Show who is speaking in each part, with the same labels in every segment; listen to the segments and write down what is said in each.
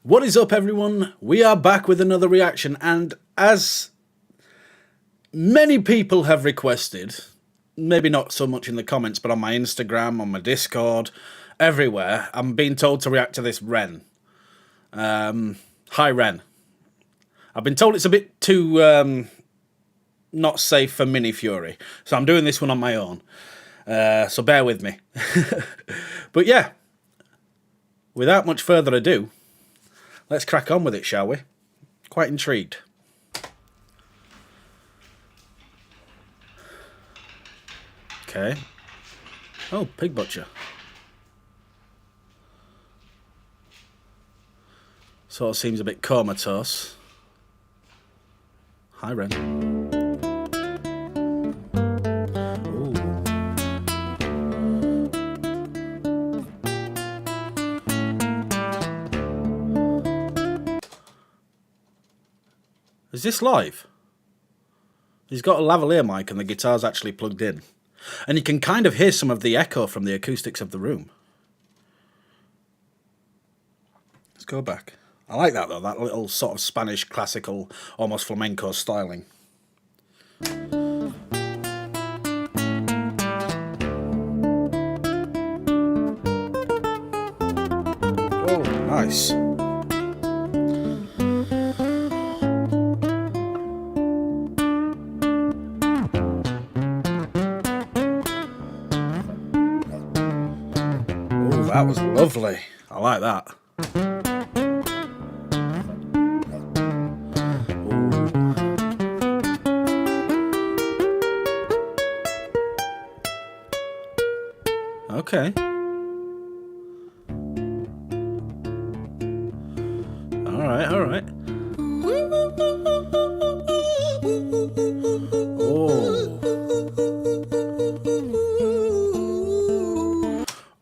Speaker 1: What is up, everyone? We are back with another reaction, and as many people have requested, maybe not so much in the comments, but on my Instagram, on my Discord, everywhere, I'm being told to react to this Ren. Hi Ren. I've been told it's a bit too not safe for Mini Fury, so I'm doing this one on my own. So bear with me. But yeah, without much further ado, let's crack on with it, shall we? Quite intrigued. Okay. Oh, pig butcher. Sort of seems a bit comatose. Hi, Ren. Ooh. Is this live? He's got a lavalier mic and the guitar's actually plugged in. And you can kind of hear some of the echo from the acoustics of the room. Let's go back. I like that though, that little sort of Spanish classical, almost flamenco styling. Oh, nice. That was lovely. I like that. Ooh. Okay. All right, all right.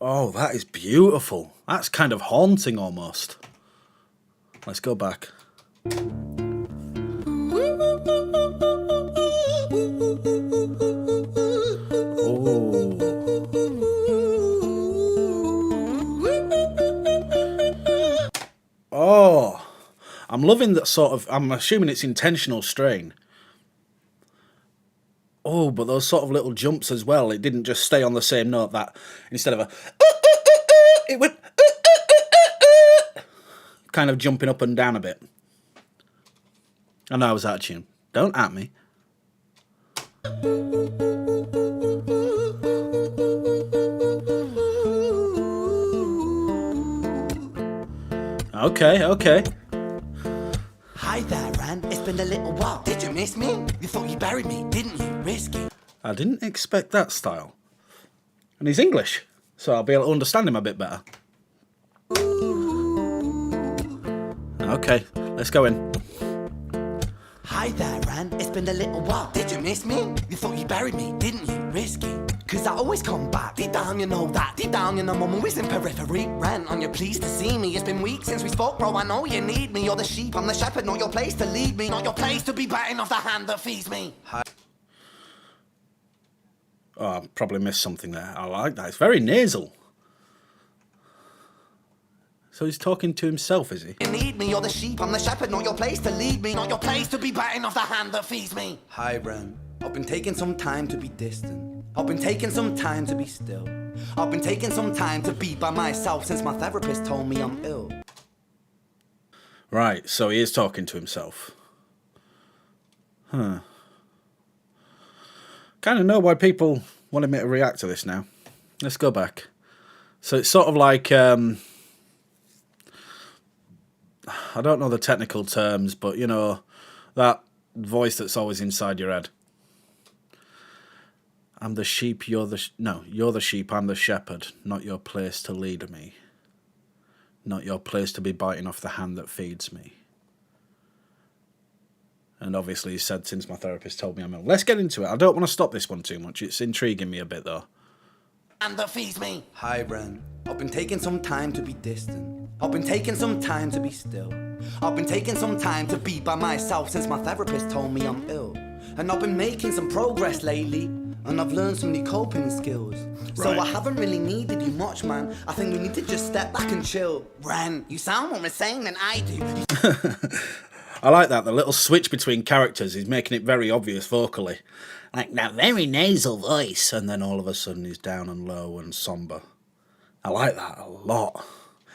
Speaker 1: Oh, that is beautiful. That's kind of haunting almost. Let's go back. Oh. Oh. I'm loving that sort of, I'm assuming it's intentional strain. Oh, but those sort of little jumps as well. It didn't just stay on the same note, that instead of a it went kind of jumping up and down a bit. I know I was out of tune. Don't at me. Okay, okay.
Speaker 2: Hi there, Ren. It's been a little while. Did you miss me? You thought you buried me, didn't you? Risky.
Speaker 1: I didn't expect that style. And he's English, so I'll be able to understand him a bit better. Okay, let's go in.
Speaker 2: Hi there, Ren. It's been a little while. Did you miss me? You thought you buried me, didn't you? Risky. Cause I always come back. Deep down you know that. Deep down you know I'm always in periphery. Ren, on your pleased to see me. It's been weeks since we spoke, bro. I know you need me. You're the sheep, I'm the shepherd. Not your place to lead me. Not your place to be biting off the hand that feeds me. Hi.
Speaker 1: Oh, I probably missed something there. I like that. It's very nasal. So he's talking to himself, is he?
Speaker 2: You need me, you're the sheep, I'm the shepherd. Not your place to lead me. Not your place to be biting off the hand that feeds me.
Speaker 3: Hi, Ren. I've been taking some time to be distant. I've been taking some time to be still. I've been taking some time to be by myself since my therapist told me I'm ill.
Speaker 1: Right, so he is talking to himself. Huh. Kind of know why people wanted me to react to this now. Let's go back. So it's sort of like, I don't know the technical terms, but you know, that voice that's always inside your head. I'm the sheep, you're the... you're the sheep, I'm the shepherd. Not your place to lead me. Not your place to be biting off the hand that feeds me. And obviously he said, since my therapist told me I'm ill. Let's get into it. I don't want to stop this one too much. It's intriguing me a bit, though.
Speaker 2: And that feeds me.
Speaker 3: Hi, Ren. I've been taking some time to be distant. I've been taking some time to be still. I've been taking some time to be by myself since my therapist told me I'm ill. And I've been making some progress lately. And I've learned some new coping skills. So
Speaker 1: Right.
Speaker 3: I haven't really needed you much, man. I think we need to just step back and chill.
Speaker 2: Ren, you sound more insane than I do.
Speaker 1: I like that. The little switch between characters is making it very obvious vocally. Like that very nasal voice. And then all of a sudden he's down and low and somber. I like that a lot.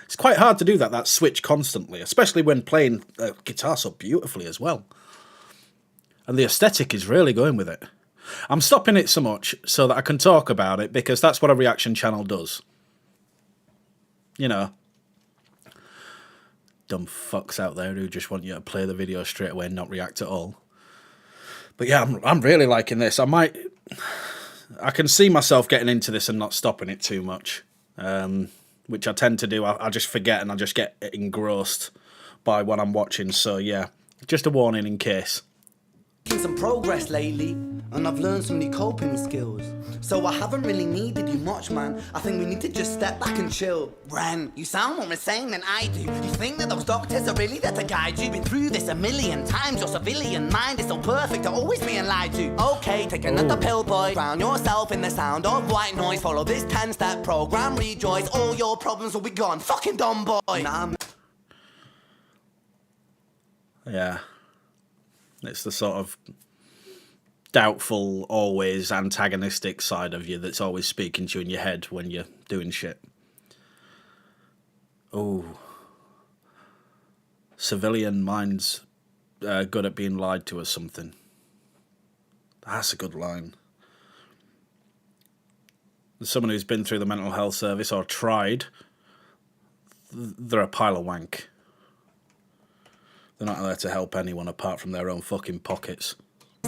Speaker 1: It's quite hard to do that switch constantly, especially when playing guitar so beautifully as well. And the aesthetic is really going with it. I'm stopping it so much so that I can talk about it, because that's what a reaction channel does. You know. Dumb fucks out there who just want you to play the video straight away and not react at all. But yeah, I'm really liking this. I can see myself getting into this and not stopping it too much. Which I tend to do. I just forget and I just get engrossed by what I'm watching. So yeah, just a warning in case.
Speaker 3: Making some progress lately, and I've learned some new coping skills. So I haven't really needed you much, man. I think we need to just step back and chill.
Speaker 2: Ren, you sound more insane than I do. You think that those doctors are really there to guide you? Been through this a million times. Your civilian mind is so perfect to always being lied to. Okay, take another pill, boy. Drown yourself in the sound of white noise. Follow this 10-step program. Rejoice, all your problems will be gone. Fucking dumb boy.
Speaker 3: Nah,
Speaker 1: Yeah. It's the sort of doubtful, always antagonistic side of you that's always speaking to you in your head when you're doing shit. Oh. Civilian mind's good at being lied to or something. That's a good line. As someone who's been through the mental health service or tried, they're a pile of wank. They're not there to help anyone apart from their own fucking pockets.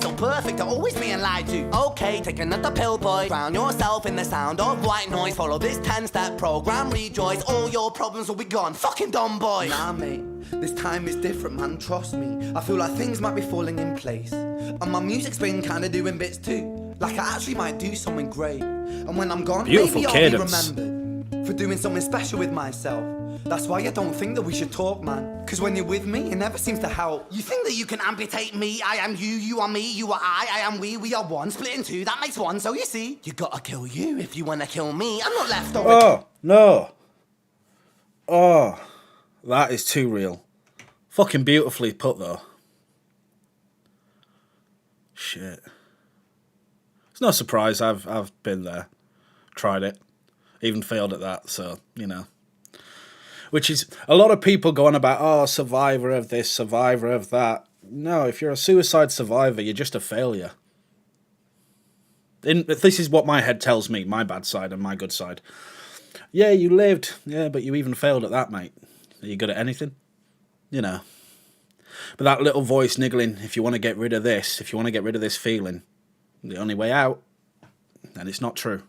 Speaker 2: So perfect to always being lied to. Okay, take another pill, boy. Drown yourself in the sound of white noise. Follow this 10-step program. Rejoice, all your problems will be gone. Fucking dumb boy.
Speaker 3: Nah, mate, this time is different, man, trust me. I feel like things might be falling in place. And my music's been kinda doing bits too. Like I actually might do something great. And when I'm gone,
Speaker 1: Beautiful
Speaker 3: maybe
Speaker 1: cadence.
Speaker 3: I'll be remembered for doing something special with myself. That's why I don't think that we should talk, man. Cause when you're with me, it never seems to help.
Speaker 2: You think that you can amputate me? I am you, you are me, you are I am we are one. Split in two, that makes one. So you see, you gotta kill you if you wanna kill me. I'm not left over.
Speaker 1: Oh, no. Oh, that is too real. Fucking beautifully put, though. Shit. It's no surprise I've been there. Tried it. Even failed at that, so, you know. Which is, a lot of people go on about, oh, survivor of this, survivor of that. No, if you're a suicide survivor, you're just a failure. This is what my head tells me, my bad side and my good side. Yeah, you lived. Yeah, but you even failed at that, mate. Are you good at anything? You know. But that little voice niggling, if you want to get rid of this, if you want to get rid of this feeling, the only way out, and it's not true.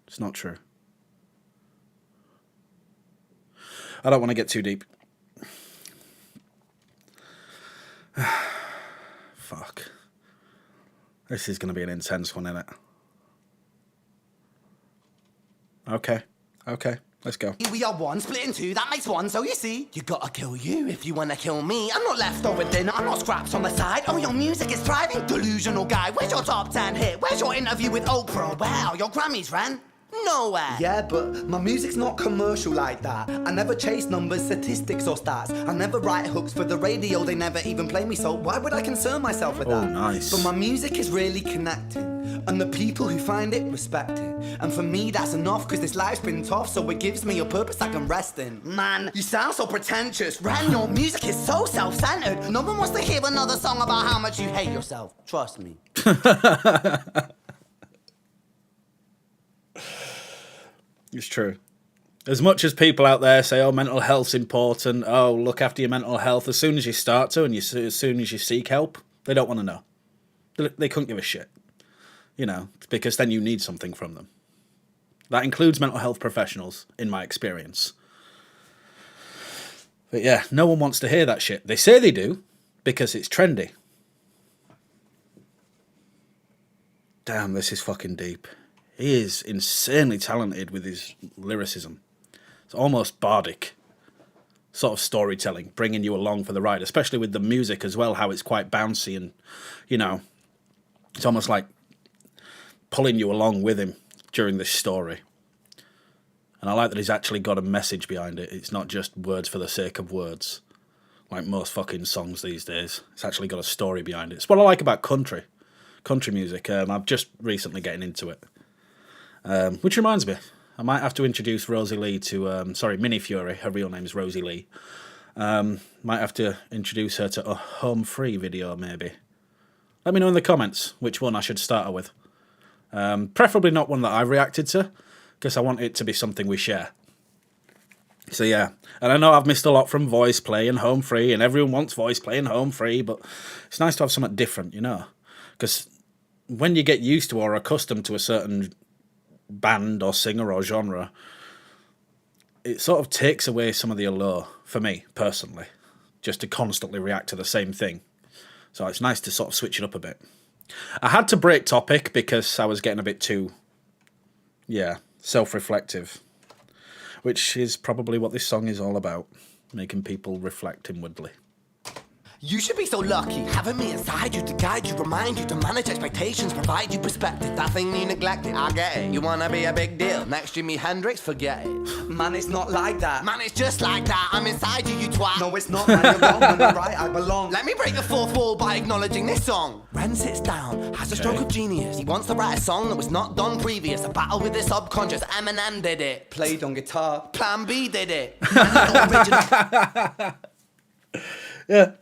Speaker 1: It's not true. I don't want to get too deep. Fuck. This is going to be an intense one, isn't it? Okay. Let's go.
Speaker 2: We are one, split in two, that makes one. So you see, you gotta kill you if you wanna kill me. I'm not left over dinner, I'm not scraps on the side. Oh, your music is thriving, delusional guy. Where's your top 10 hit? Where's your interview with Oprah? Wow, your Grammys ran nowhere.
Speaker 3: Yeah, but my music's not commercial like that. I never chase numbers, statistics or stats. I never write hooks for the radio, they never even play me, so why would I concern myself with that?
Speaker 1: Oh, nice.
Speaker 3: But my music is really connecting, and the people who find it respect it. And for me that's enough, cause this life's been tough, so it gives me a purpose I can rest in.
Speaker 2: Man, you sound so pretentious. Ren, your music is so self-centered. No one wants to hear another song about how much you hate yourself. Trust me.
Speaker 1: It's true. As much as people out there say, oh, mental health's important, oh, look after your mental health, as soon as you start to and as soon as you seek help, they don't want to know. They couldn't give a shit. You know, because then you need something from them. That includes mental health professionals, in my experience. But yeah, no one wants to hear that shit. They say they do, because it's trendy. Damn, this is fucking deep. He is insanely talented with his lyricism. It's almost bardic sort of storytelling, bringing you along for the ride, especially with the music as well, how it's quite bouncy and, you know, it's almost like pulling you along with him during this story. And I like that he's actually got a message behind it. It's not just words for the sake of words, like most fucking songs these days. It's actually got a story behind it. It's what I like about country music. I'm just recently getting into it. Which reminds me, I might have to introduce Rosie Lee to, Mini Fury. Her real name is Rosie Lee. Might have to introduce her to a Home Free video, maybe. Let me know in the comments which one I should start her with. Preferably not one that I reacted to, because I want it to be something we share. So yeah, and I know I've missed a lot from Voice Play and Home Free, and everyone wants Voice Play and Home Free, but it's nice to have something different, you know? Because when you get used to or accustomed to a certain band or singer or genre, it sort of takes away some of the allure, for me, personally, just to constantly react to the same thing. So it's nice to sort of switch it up a bit. I had to break topic because I was getting a bit too, self-reflective, which is probably what this song is all about, making people reflect inwardly.
Speaker 2: You should be so lucky, having me inside you to guide you, remind you to manage expectations, provide you perspective. That thing you neglected, I get it. You wanna be a big deal, next Jimi Hendrix, forget it.
Speaker 3: Man, it's not like that.
Speaker 2: Man, it's just like that, I'm inside you, you twat.
Speaker 3: No, it's not, man, you're wrong. When I'm right, I belong.
Speaker 2: Let me break the fourth wall by acknowledging this song. Ren sits down, has a stroke of genius. He wants to write a song that was not done previous. A battle with the subconscious, Eminem did it.
Speaker 3: Played on guitar.
Speaker 2: Plan B did it. Man, original.
Speaker 1: Yeah.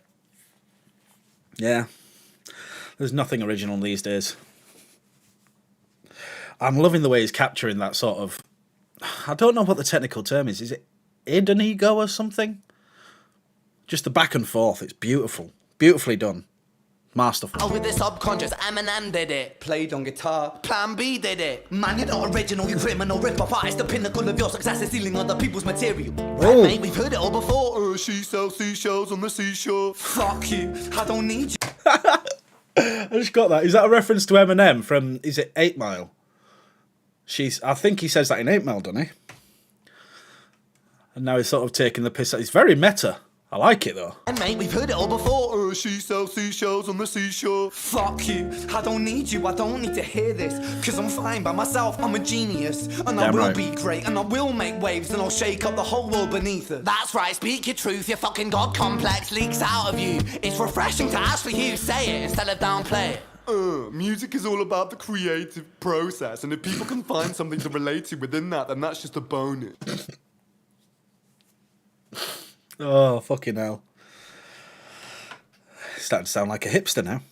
Speaker 1: Yeah. There's nothing original these days. I'm loving the way he's capturing that sort of... I don't know what the technical term is. Is it hidden ego or something? Just the back and forth. It's beautiful. Beautifully done. Masterful.
Speaker 2: Oh, with the subconscious, Eminem did it.
Speaker 3: Played on guitar.
Speaker 2: Plan B did it.
Speaker 3: Man, you're not original, you criminal rip-off artist. The pinnacle of your success is stealing other people's material.
Speaker 2: Right, mate, we've heard it all before.
Speaker 4: She sells seashells on the seashore.
Speaker 3: Fuck you, I don't need you.
Speaker 1: I just got that. Is that a reference to Eminem from, is it 8 Mile? I think he says that in 8 Mile, doesn't he? And now he's sort of taking the piss. It's very meta. I like it, though.
Speaker 2: And mate, we've heard it all before.
Speaker 4: She sells seashells on the seashore.
Speaker 3: Fuck you, I don't need you, I don't need to hear this. Cause I'm fine by myself, I'm a genius. And I
Speaker 1: Damn
Speaker 3: will
Speaker 1: right.
Speaker 3: be great, and I will make waves, and I'll shake up the whole world beneath us.
Speaker 2: That's right, speak your truth, your fucking God complex leaks out of you. It's refreshing to ask for you, say it instead of downplay it.
Speaker 4: Music is all about the creative process, and if people can find something to relate to within that, then that's just a bonus.
Speaker 1: Oh, fucking hell. Starting to sound like a hipster now.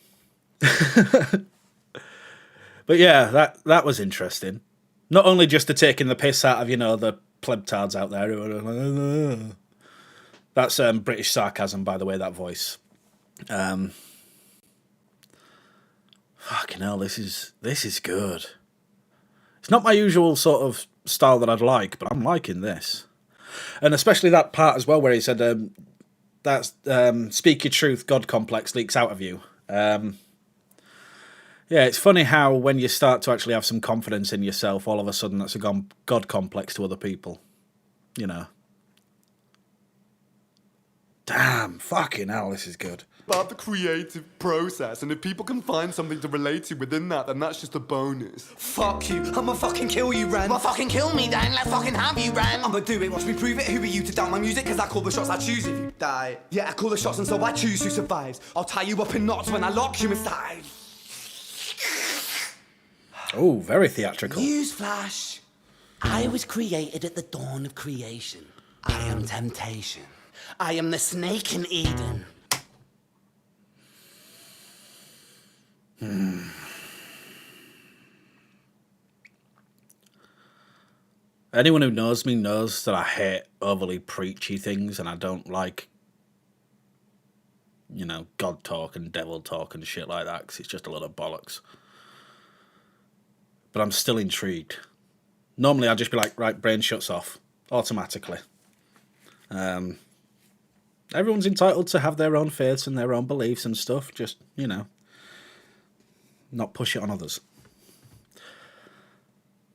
Speaker 1: But yeah, that was interesting. Not only just to taking the piss out of, the plebtards out there. That's British sarcasm, by the way, that voice. Fucking hell, this is good. It's not my usual sort of style that I'd like, but I'm liking this. And especially that part as well where he said, that's speak your truth, God complex leaks out of you. Yeah, it's funny how when you start to actually have some confidence in yourself, all of a sudden that's a God complex to other people. Damn, fucking hell, this is good.
Speaker 4: About the creative process, and if people can find something to relate to within that, then that's just a bonus.
Speaker 3: Fuck you, I'ma fucking kill you, Ren.
Speaker 2: Well, fucking kill me then, let's fucking have you, Ren.
Speaker 3: I'ma do it, watch me prove it. Who are you to doubt my music? Cause I call the shots, I choose if you die. Yeah, I call the shots and so I choose who survives. I'll tie you up in knots when I lock you inside.
Speaker 1: Oh, very theatrical.
Speaker 2: Newsflash. I was created at the dawn of creation. I am temptation. I am the snake in Eden.
Speaker 1: Anyone who knows me knows that I hate overly preachy things, and I don't like, God talk and devil talk and shit like that, because it's just a lot of bollocks. But I'm still intrigued. Normally I'd just be like, right, brain shuts off automatically. Everyone's entitled to have their own faiths and their own beliefs and stuff, just, not push it on others.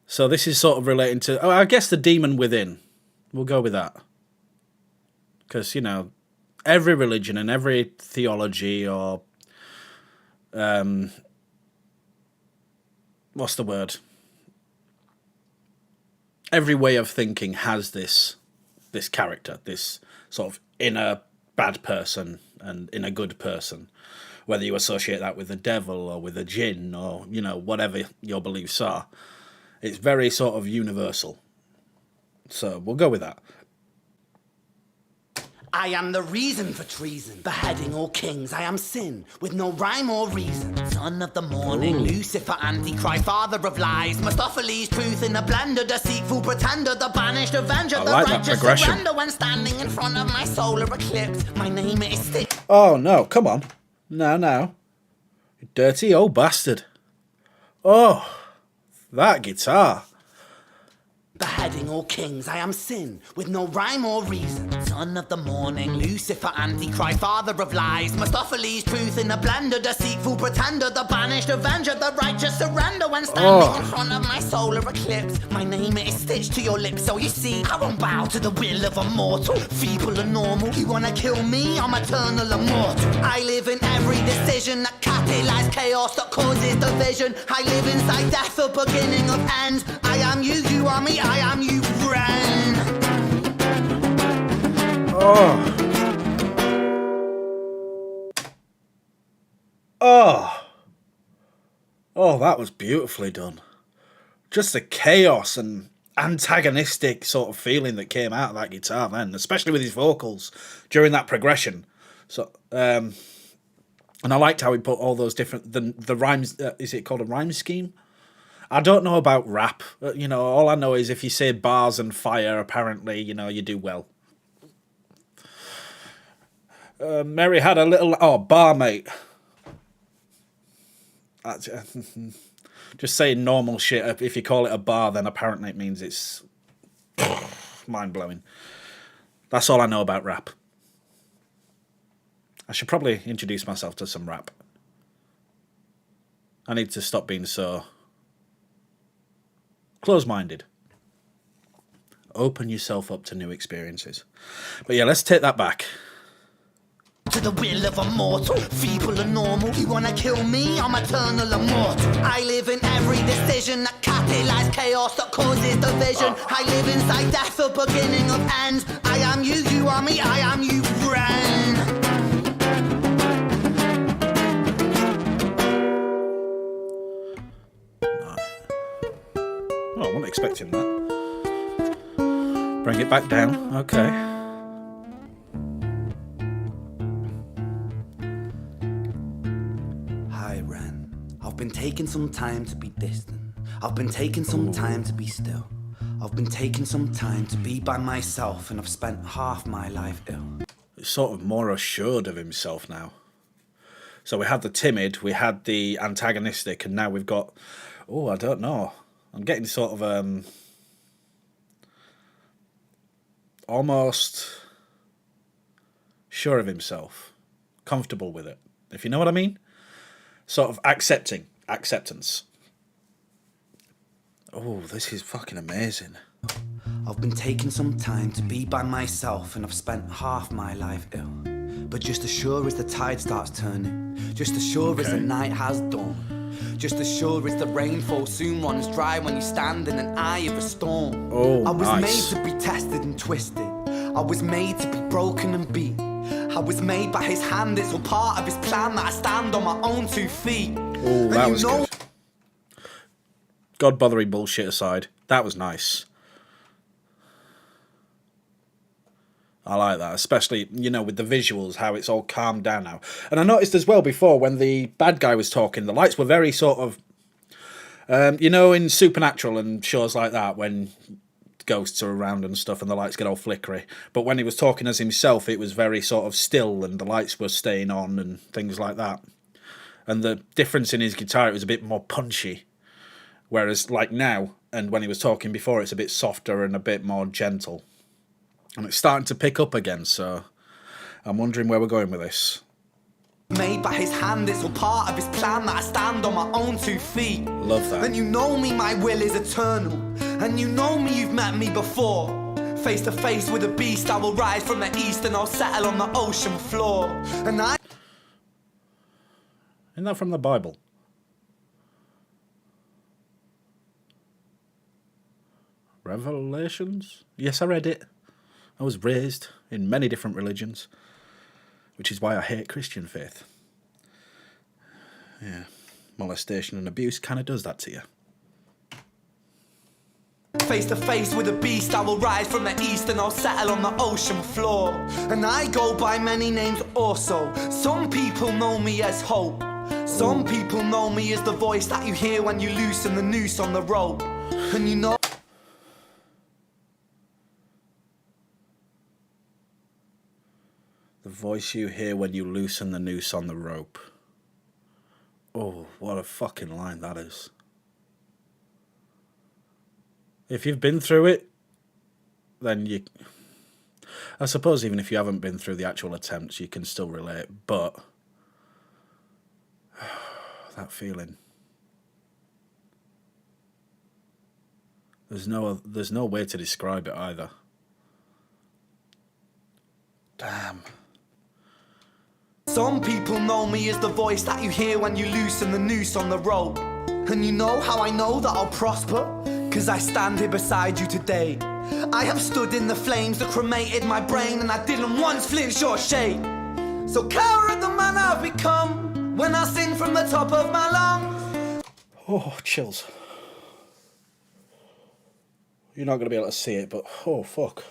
Speaker 1: So this is sort of relating to, I guess, the demon within. We'll go with that. Because, every religion and every theology or what's the word? Every way of thinking has this character, this sort of inner bad person and inner good person. Whether you associate that with the devil or with a jinn or, you know, whatever your beliefs are. It's very sort of universal. So we'll go with that.
Speaker 2: I am the reason for treason, beheading all kings. I am sin, with no rhyme or reason. Son of the morning, Lucifer, Antichrist, father of lies. Mephistopheles, truth in a blender, deceitful pretender, the banished avenger,
Speaker 1: I
Speaker 2: the
Speaker 1: like that
Speaker 2: righteous
Speaker 1: progression.
Speaker 2: surrender when standing in front of my solar eclipse. My name is Stick.
Speaker 1: Oh, no, come on. No. You dirty old bastard. Oh, that guitar.
Speaker 2: Beheading all kings, I am sin, with no rhyme or reason. Son of the morning, Lucifer, Antichrist, father of lies. Mephistopheles, truth in a blender, deceitful pretender, the banished avenger, the righteous surrender when standing in front of my solar eclipse. My name is stitched to your lips, so you see, I won't bow to the will of a mortal. Feeble and normal, you wanna kill me, I'm eternal immortal. I live in every decision that catalyzes chaos, that causes division. I live inside death, the beginning of ends. I am you, you are me, I am you, Ren.
Speaker 1: Oh, that was beautifully done. Just the chaos and antagonistic sort of feeling that came out of that guitar then, especially with his vocals during that progression. So, and I liked how he put all those different, the rhymes, is it called a rhyme scheme? I don't know about rap. You know, all I know is if you say bars and fire, apparently, you know, you do well. Mary had a little... Oh, barmate. Just saying normal shit. If you call it a bar, then apparently it means it's mind-blowing. That's all I know about rap. I should probably introduce myself to some rap. I need to stop being so... close-minded. Open yourself up to new experiences. But yeah, let's take that back.
Speaker 2: To the will of a mortal, feeble and normal. You wanna kill me, I'm eternal immortal. I live in every decision that catalyzes chaos, that causes division. I live inside death, the beginning of ends. I am you, you are me, I am you, Ren.
Speaker 1: Oh, I wasn't expecting that. Bring it back down. Okay.
Speaker 3: Hi Ren, I've been taking some time to be distant. I've been taking some time to be still. I've been taking some time to be by myself, and I've spent half my life ill.
Speaker 1: He's sort of more assured of himself now. So we had the timid, we had the antagonistic, and now we've got... Oh, I don't know. I'm getting sort of almost sure of himself, comfortable with it, if you know what I mean. Sort of acceptance. Oh, this is fucking amazing.
Speaker 3: I've been taking some time to be by myself, and I've spent half my life ill. But just as sure as the tide starts turning, just as sure as the night has dawned, just as sure as the rainfall soon runs dry when you stand in an eye of a storm.
Speaker 1: Oh,
Speaker 3: I was
Speaker 1: nice.
Speaker 3: made to be tested and twisted. I was made to be broken and beat. I was made by his hand, it's all part of his plan that I stand on my own 2 feet.
Speaker 1: Oh, that was good. God bothering bullshit aside, that was nice. I like that, especially, you know, with the visuals, how it's all calmed down now. And I noticed as well before, when the bad guy was talking, the lights were very sort of, you know, in Supernatural and shows like that, when ghosts are around and stuff and the lights get all flickery. But when he was talking as himself, it was very sort of still and the lights were staying on and things like that. And the difference in his guitar, it was a bit more punchy. Whereas, like now, and when he was talking before, it's a bit softer and a bit more gentle. And it's starting to pick up again, so I'm wondering where we're going with this.
Speaker 3: Made by his hand, it's all part of his plan that I stand on my own 2 feet.
Speaker 1: Love that.
Speaker 3: And you know me, my will is eternal. And you know me, you've met me before. Face to face with a beast, I will rise from the east and I'll settle on the ocean floor. And I...
Speaker 1: Isn't that from the Bible? Revelations? Yes, I read it. I was raised in many different religions, which is why I hate Christian faith. Yeah, molestation and abuse kind of does that to you.
Speaker 3: Face to face with a beast, I will rise from the east and I'll settle on the ocean floor. And I go by many names also. Some people know me as Hope. Some people know me as the voice that you hear when you loosen the noose on the rope. And you know...
Speaker 1: The voice you hear when you loosen the noose on the rope. Oh, what a fucking line that is. If you've been through it, then you... I suppose even if you haven't been through the actual attempts, you can still relate, but... that feeling. There's no way to describe it either. Damn.
Speaker 3: Some people know me as the voice that you hear when you loosen the noose on the rope. And you know how I know that I'll prosper? 'Cause I stand here beside you today. I have stood in the flames that cremated my brain, and I didn't once flinch or shake. So coward the man I've become when I sing from the top of my lungs.
Speaker 1: Oh, chills. You're not going to be able to see it, but oh, fuck.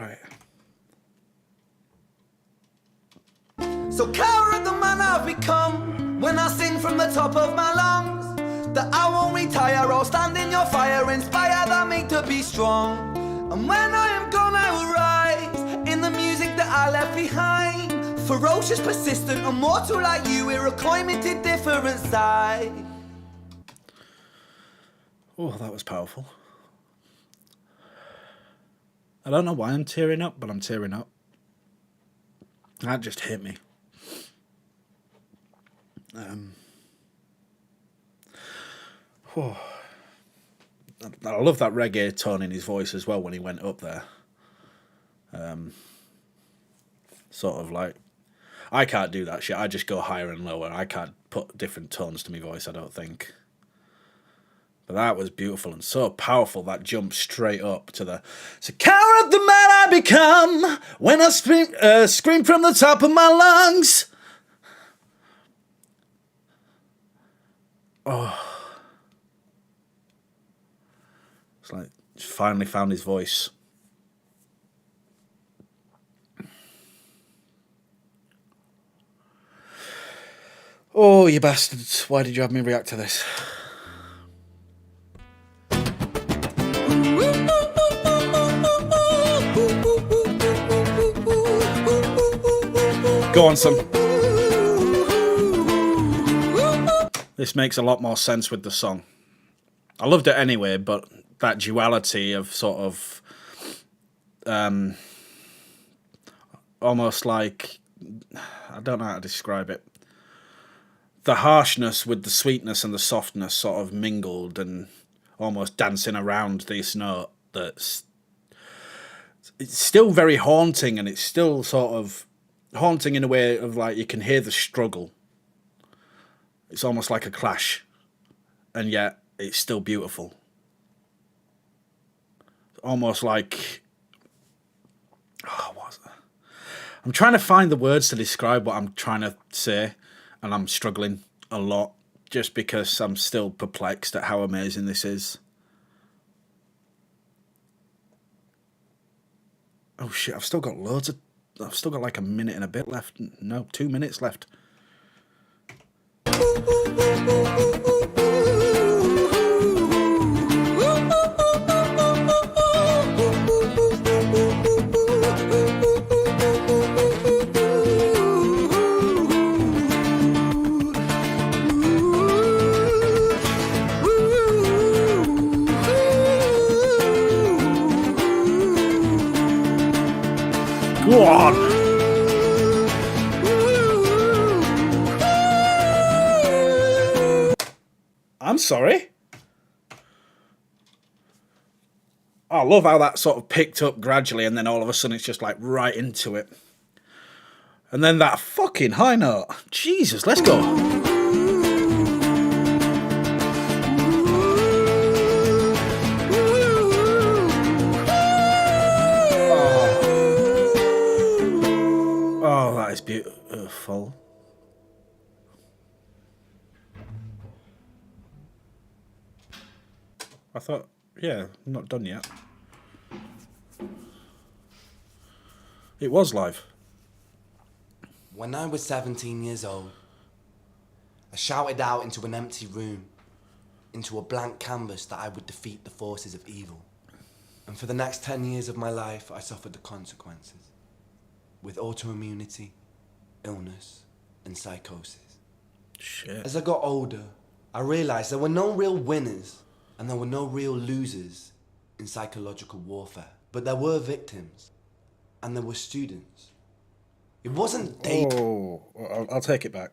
Speaker 1: Right.
Speaker 3: So coward the man I've become when I sing from the top of my lungs. That I won't retire, I'll stand in your fire, inspire that me to be strong. And when I am gone I will rise in the music that I left behind. Ferocious, persistent, immortal like you, we're a climbing to different side.
Speaker 1: Oh, that was powerful. I don't know why I'm tearing up, but I'm tearing up. That just hit me. I love that reggae tone in his voice as well when he went up there. Sort of like, I can't do that shit. I just go higher and lower. I can't put different tones to my voice, I don't think. But that was beautiful and so powerful, that jump straight up to the... So coward the man I become when I scream from the top of my lungs. Oh. It's like he's finally found his voice. Oh, you bastards. Why did you have me react to this? Go on, son. This makes a lot more sense with the song. I loved it anyway, but that duality of sort of almost like, I don't know how to describe it. The harshness with the sweetness and the softness sort of mingled and almost dancing around this note that's... It's still very haunting, and it's still sort of haunting in a way of like you can hear the struggle. It's almost like a clash, and yet it's still beautiful. Almost like... Oh, what's that? I'm trying to find the words to describe what I'm trying to say, and I'm struggling a lot just because I'm still perplexed at how amazing this is. Oh shit, I've still got like a minute and a bit left. No, 2 minutes left. Go on. I'm sorry. I love how that sort of picked up gradually and then all of a sudden it's just like right into it. And then that fucking high note. Jesus, let's go. Oh, that is beautiful. I thought, yeah, I'm not done yet. It was live.
Speaker 3: When I was 17 years old, I shouted out into an empty room, into a blank canvas, that I would defeat the forces of evil. And for the next 10 years of my life, I suffered the consequences, with autoimmunity, illness, and psychosis.
Speaker 1: Shit.
Speaker 3: As I got older, I realized there were no real winners and there were no real losers in psychological warfare, but there were victims and there were students. It wasn't
Speaker 1: Oh, I'll take it back.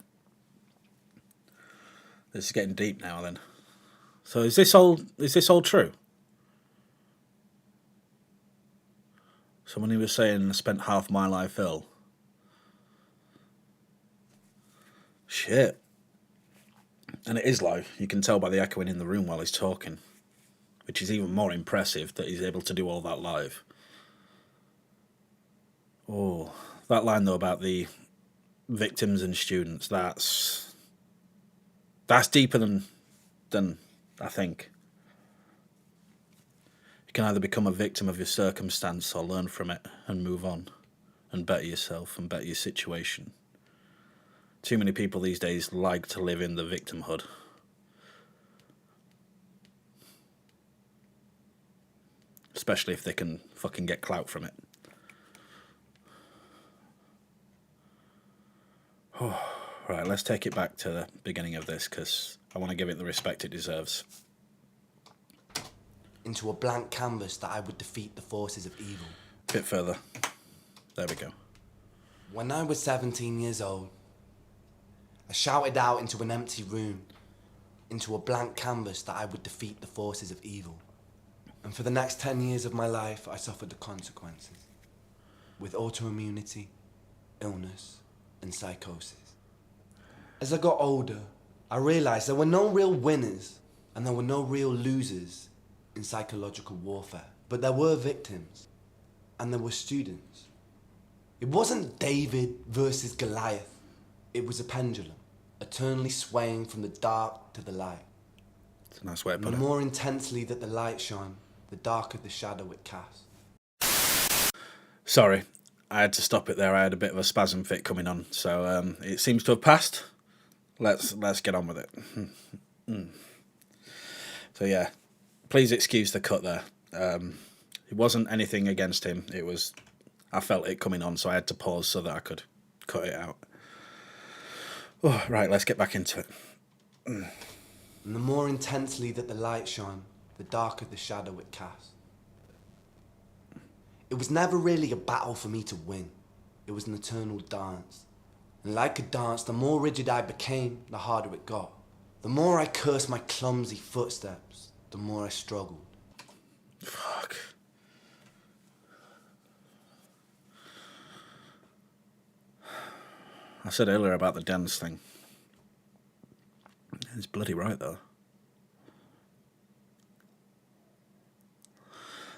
Speaker 1: This is getting deep now then. So is this all true? So when he was saying I spent half my life ill. Shit. And it is live. You can tell by the echoing in the room while he's talking. Which is even more impressive that he's able to do all that live. Oh, that line though about the victims and students, that's deeper than I think. You can either become a victim of your circumstance or learn from it and move on and better yourself and better your situation. Too many people these days like to live in the victimhood. Especially if they can fucking get clout from it. Right, let's take it back to the beginning of this because I want to give it the respect it deserves.
Speaker 3: into a blank canvas that I would defeat the forces of evil.
Speaker 1: A bit further. There we go.
Speaker 3: When I was 17 years old, I shouted out into an empty room, into a blank canvas that I would defeat the forces of evil. And for the next 10 years of my life, I suffered the consequences, with autoimmunity, illness, and psychosis. As I got older, I realized there were no real winners and there were no real losers in psychological warfare, but there were victims and there were students. It wasn't David versus Goliath. It was a pendulum, eternally swaying from the dark to the light.
Speaker 1: It's a nice way to
Speaker 3: And
Speaker 1: put
Speaker 3: the
Speaker 1: it.
Speaker 3: more intensely that the light shone, the darker the shadow it cast.
Speaker 1: Sorry, I had to stop it there. I had a bit of a spasm fit coming on, so it seems to have passed. Let's get on with it. So yeah, please excuse the cut there. It wasn't anything against him. It was, I felt it coming on, so I had to pause so that I could cut it out. Oh, right, let's get back into it.
Speaker 3: And the more intensely that the light shone, the darker the shadow it cast. It was never really a battle for me to win. It was an eternal dance. And like a dance, the more rigid I became, the harder it got. The more I cursed my clumsy footsteps, the more I struggled.
Speaker 1: Fuck. I said earlier about the dance thing. It's bloody right, though.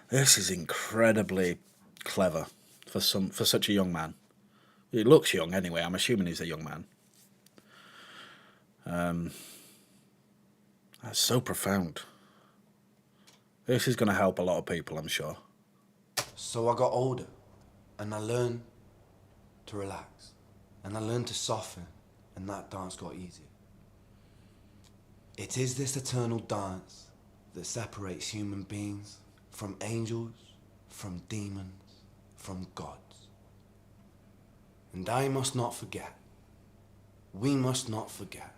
Speaker 1: This is incredibly clever for such a young man. He looks young anyway. I'm assuming he's a young man. That's so profound. This is going to help a lot of people, I'm sure.
Speaker 3: So I got older, and I learned to relax, and I learned to soften, and that dance got easier. It is this eternal dance that separates human beings from angels, from demons, from gods. And I must not forget, we must not forget,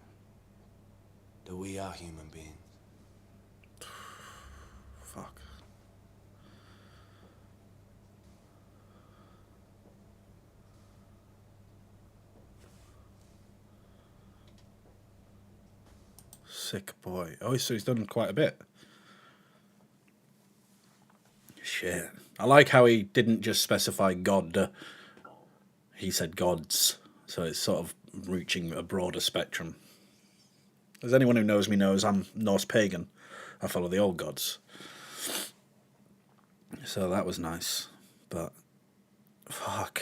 Speaker 3: that we are human beings.
Speaker 1: Fuck. Sick boy. Oh, so he's done quite a bit. Shit. I like how he didn't just specify God. he said gods, so it's sort of reaching a broader spectrum. As anyone who knows me knows, I'm Norse pagan. I follow the old gods. So that was nice, but fuck.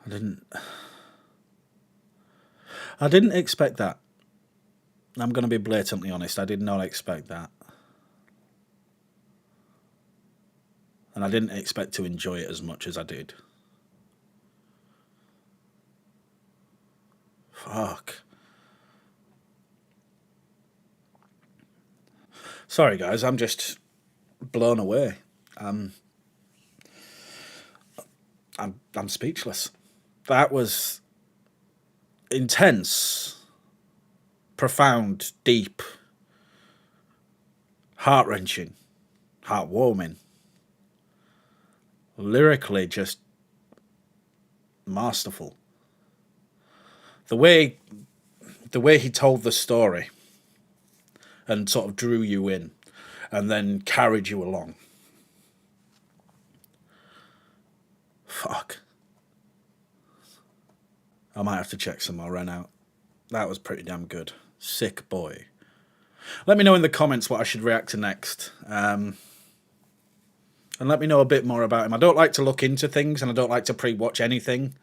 Speaker 1: I didn't expect that. I'm going to be blatantly honest, I did not expect that. And I didn't expect to enjoy it as much as I did. Fuck. Sorry guys, I'm just blown away. I'm speechless. That was intense, profound, deep, heart-wrenching, heartwarming, lyrically just masterful. The way he told the story and sort of drew you in and then carried you along. Fuck. I might have to check some more Ren out. That was pretty damn good. Sick boy. Let me know in the comments what I should react to next. And let me know a bit more about him. I don't like to look into things and I don't like to pre-watch anything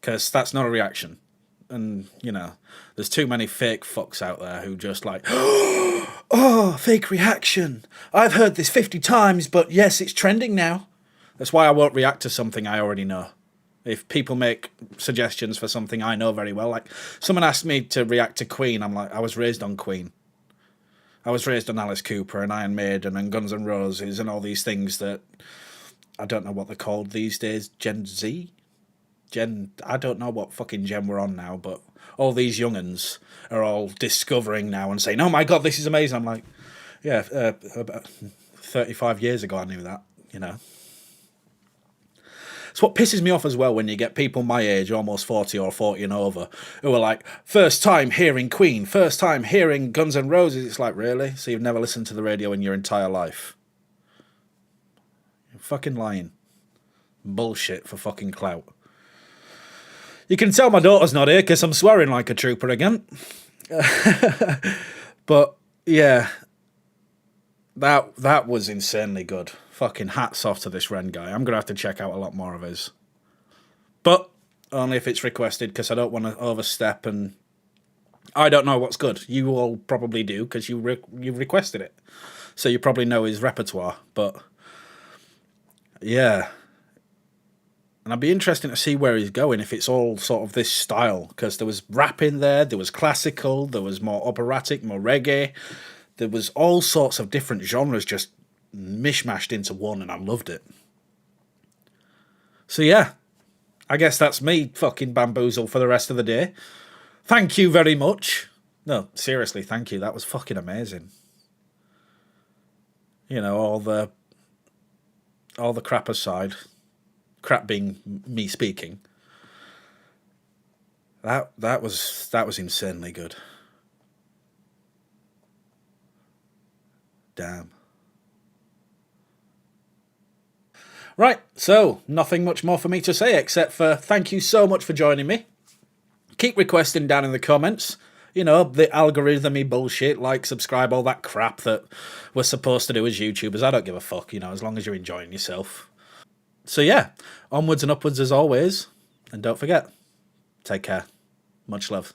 Speaker 1: because that's not a reaction. And, you know, there's too many fake fucks out there who just like, oh, fake reaction. I've heard this 50 times, but yes, it's trending now. That's why I won't react to something I already know. If people make suggestions for something I know very well, like someone asked me to react to Queen, I'm like, I was raised on Queen. I was raised on Alice Cooper and Iron Maiden and Guns N' Roses and all these things that I don't know what they're called these days. Gen Z? I don't know what fucking gen we're on now, but all these young'uns are all discovering now and saying, oh my God, this is amazing. I'm like, yeah, about 35 years ago I knew that, you know. It's what pisses me off as well when you get people my age, almost 40 or 40 and over, who are like, first time hearing Queen, first time hearing Guns N' Roses. It's like, really? So you've never listened to the radio in your entire life? You're fucking lying. Bullshit for fucking clout. You can tell my daughter's not here because I'm swearing like a trooper again. But, yeah, that was insanely good. Fucking hats off to this Ren guy. I'm going to have to check out a lot more of his. But only if it's requested, because I don't want to overstep and I don't know what's good. You all probably do because you requested it. So you probably know his repertoire. But, yeah. And I'd be interested to see where he's going, if it's all sort of this style. Because there was rap in there, there was classical, there was more operatic, more reggae. There was all sorts of different genres just mishmashed into one, and I loved it. So yeah, I guess that's me fucking bamboozled for the rest of the day. Thank you very much. No, seriously, thank you. That was fucking amazing. You know, all the crap aside, crap being me speaking. That was insanely good. Damn. Right, so nothing much more for me to say except for thank you so much for joining me. Keep requesting down in the comments. You know, the algorithm-y bullshit, like, subscribe, all that crap that we're supposed to do as YouTubers. I don't give a fuck, you know, as long as you're enjoying yourself. So yeah, onwards and upwards as always. And don't forget, take care. Much love.